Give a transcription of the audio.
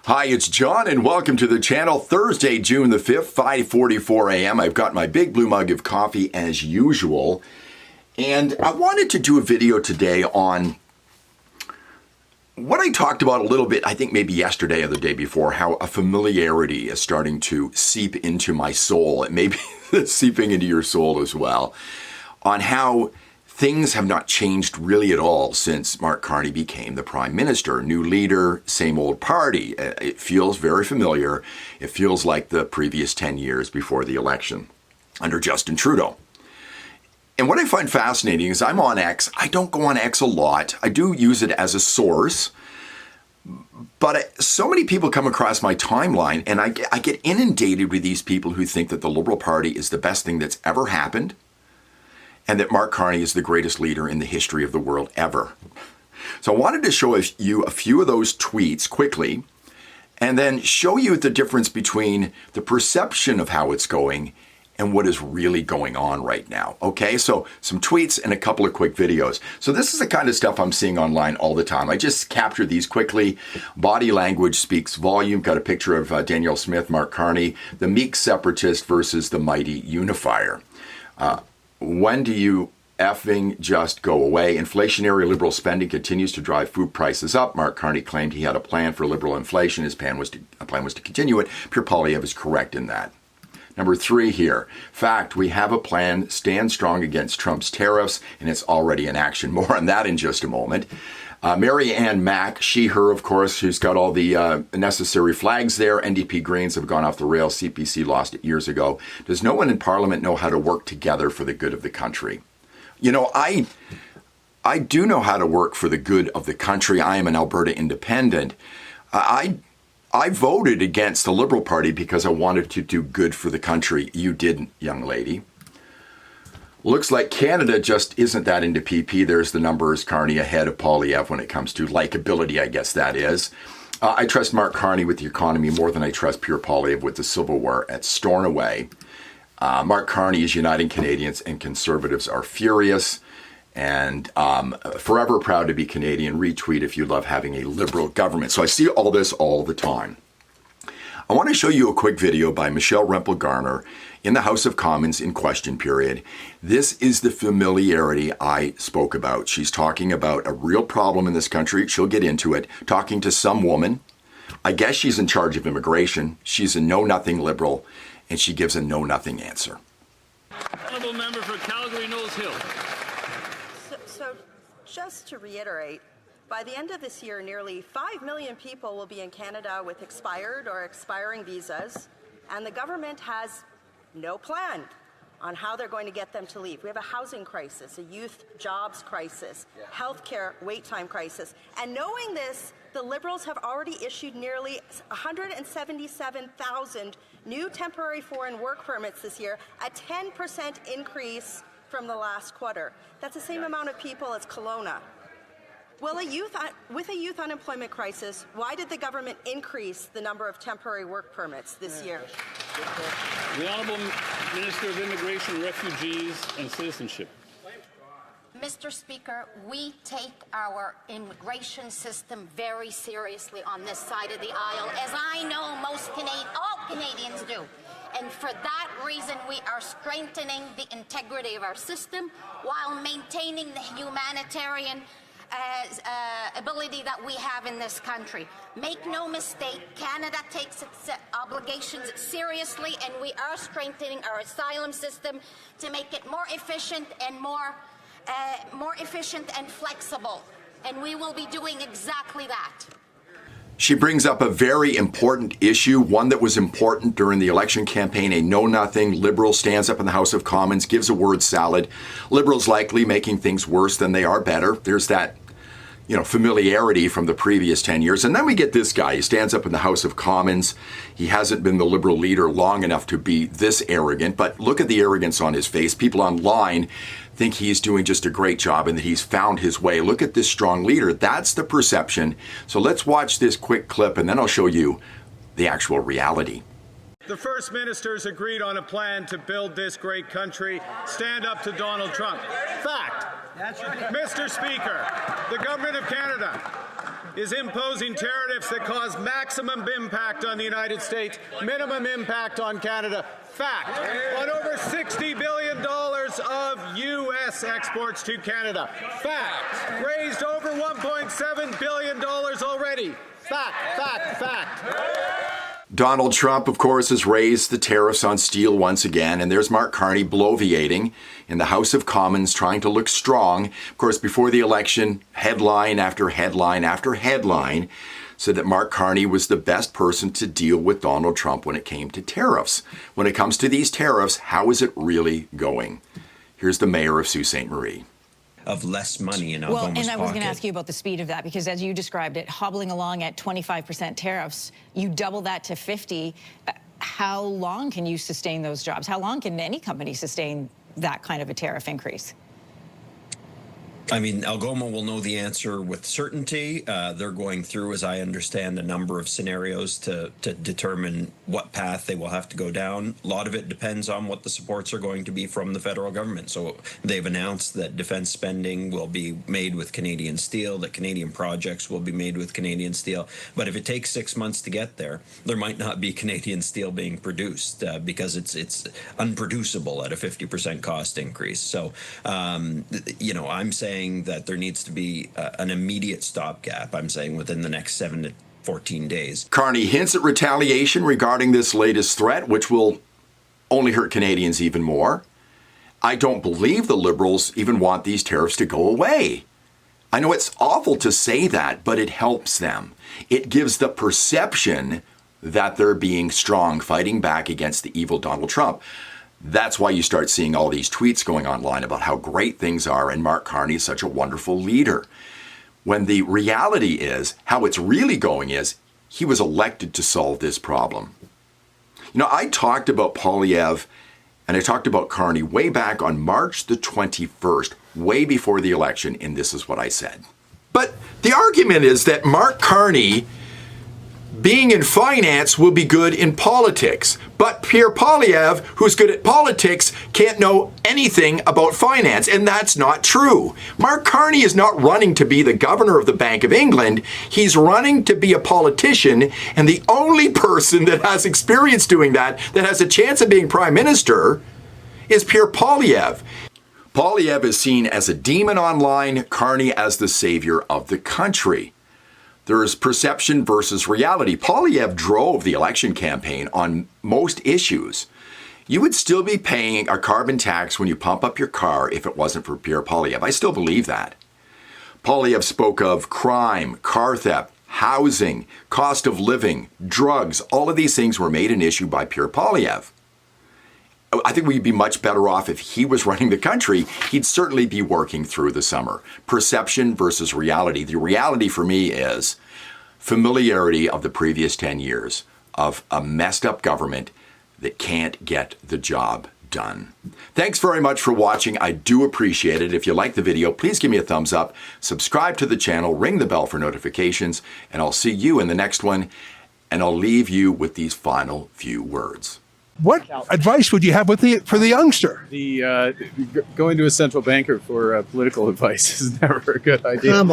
Hi, it's John, and welcome to the channel. Thursday, June the 5th, 5:44 a.m. I've got my big blue mug of coffee as usual, and I wanted to do a video today on what I talked about a little bit, I think maybe yesterday or the day before, how a familiarity is starting to seep into my soul. It may be seeping into your soul as well, on how things have not changed really at all since Mark Carney became the Prime Minister. New leader, same old party. It feels very familiar. It feels like the previous 10 years before the election under Justin Trudeau. And what I find fascinating is I'm on X. I don't go on X a lot. I do use it as a source. But so many people come across my timeline, and I get inundated with these people who think that the Liberal Party is the best thing that's ever happened, and that Mark Carney is the greatest leader in the history of the world ever. So I wanted to show you a few of those tweets quickly, and then show you the difference between the perception of how it's going and what is really going on right now. Okay, so some tweets and a couple of quick videos. So this is the kind of stuff I'm seeing online all the time. I just captured these quickly. Body language speaks volume. Got a picture of Danielle Smith, Mark Carney, the meek separatist versus the mighty unifier. When do you effing just go away? Inflationary Liberal spending continues to drive food prices up. Mark Carney claimed he had a plan for Liberal inflation. His plan was to continue it. Pierre Poilievre is correct in that. Number 3 here. Fact, we have a plan. Stand strong against Trump's tariffs, and it's already in action. More on that in just a moment. Mary Ann Mack, she, her, of course, who's got all the necessary flags there. NDP Greens have gone off the rails. CPC lost it years ago. Does no one in Parliament know how to work together for the good of the country? You know, I do know how to work for the good of the country. I am an Alberta independent. I voted against the Liberal Party because I wanted to do good for the country. You didn't, young lady. Looks like Canada just isn't that into PP. There's the numbers. Carney ahead of Poilievre when it comes to likability, I guess that is. I trust Mark Carney with the economy more than I trust Pierre Poilievre with the Civil War at Stornoway. Mark Carney is uniting Canadians, and Conservatives are furious. And forever proud to be Canadian. Retweet if you love having a Liberal government. So I see all this all the time. I want to show you a quick video by Michelle Rempel-Garner in the House of Commons in question period. This is the familiarity I spoke about. She's talking about a real problem in this country. She'll get into it. Talking to some woman. I guess she's in charge of immigration. She's a know-nothing Liberal, and she gives a know-nothing answer. Honourable member for Calgary Knowles Hill. So just to reiterate, by the end of this year, nearly 5 million people will be in Canada with expired or expiring visas, and the government has no plan on how they're going to get them to leave. We have a housing crisis, a youth jobs crisis, healthcare wait time crisis. And knowing this, the Liberals have already issued nearly 177,000 new temporary foreign work permits this year, a 10% increase from the last quarter. That's the same amount of people as Kelowna. Well, with a youth unemployment crisis, why did the government increase the number of temporary work permits this year? The Honourable Minister of Immigration, Refugees and Citizenship. Mr. Speaker, we take our immigration system very seriously on this side of the aisle, as I know all Canadians do. And for that reason, we are strengthening the integrity of our system while maintaining the humanitarian ability that we have in this country. Make no mistake, Canada takes its obligations seriously, and we are strengthening our asylum system to make it more efficient and more efficient and flexible. And we will be doing exactly that. She brings up a very important issue, one that was important during the election campaign. A know-nothing Liberal stands up in the House of Commons, gives a word salad. Liberals likely making things worse than they are better. There's that, familiarity from the previous 10 years. And then we get this guy. He stands up in the House of Commons. He hasn't been the Liberal leader long enough to be this arrogant, but look at the arrogance on his face. People online think he's doing just a great job and that he's found his way. Look at this strong leader. That's the perception. So let's watch this quick clip, and then I'll show you the actual reality. The First Ministers agreed on a plan to build this great country. Stand up to Donald Trump. Fact. That's right. Mr. Speaker, the Government of Canada is imposing tariffs that cause maximum impact on the United States, minimum impact on Canada. Fact, on over $60 billion of U.S. exports to Canada. Fact, raised over $1.7 billion already. Fact. Donald Trump, of course, has raised the tariffs on steel once again, and there's Mark Carney bloviating in the House of Commons trying to look strong. Of course, before the election, headline after headline after headline said that Mark Carney was the best person to deal with Donald Trump when it came to tariffs. When it comes to these tariffs, how is it really going? Here's the mayor of Sault Ste. Marie. Of less money in Algoma's pocket. Well, and I was going to ask you about the speed of that, because as you described it, hobbling along at 25% tariffs, you double that to 50. How long can you sustain those jobs? How long can any company sustain that kind of a tariff increase? I mean, Algoma will know the answer with certainty. They're going through, as I understand, a number of scenarios to determine what path they will have to go down. A lot of it depends on what the supports are going to be from the federal government. So they've announced that defense spending will be made with Canadian steel, that Canadian projects will be made with Canadian steel. But if it takes 6 months to get there, there might not be Canadian steel being produced because it's unproducible at a 50% cost increase. So, I'm saying that there needs to be an immediate stopgap. I'm saying within the next 7 to 14 days. Carney hints at retaliation regarding this latest threat, which will only hurt Canadians even more. I don't believe the Liberals even want these tariffs to go away. I know it's awful to say that, but it helps them. It gives the perception that they're being strong, fighting back against the evil Donald Trump. That's why you start seeing all these tweets going online about how great things are and Mark Carney is such a wonderful leader. When the reality is, how it's really going is, he was elected to solve this problem. You know, I talked about Poilievre and I talked about Carney way back on March the 21st, way before the election, and this is what I said. But the argument is that Mark Carney being in finance will be good in politics. But Pierre Poilievre, who's good at politics, can't know anything about finance, and that's not true. Mark Carney is not running to be the governor of the Bank of England. He's running to be a politician, and the only person that has experience doing that has a chance of being prime minister, is Pierre Poilievre. Poilievre is seen as a demon online, Carney as the savior of the country. There's perception versus reality. Poilievre drove the election campaign on most issues. You would still be paying a carbon tax when you pump up your car if it wasn't for Pierre Poilievre. I still believe that. Poilievre spoke of crime, car theft, housing, cost of living, drugs. All of these things were made an issue by Pierre Poilievre. I think we'd be much better off if he was running the country. He'd certainly be working through the summer. Perception versus reality. The reality for me is familiarity of the previous 10 years of a messed up government that can't get the job done. Thanks very much for watching. I do appreciate it. If you like the video, please give me a thumbs up, subscribe to the channel, ring the bell for notifications, and I'll see you in the next one. And I'll leave you with these final few words. What advice would you have for the youngster? Going to a central banker for political advice is never a good idea. Come on.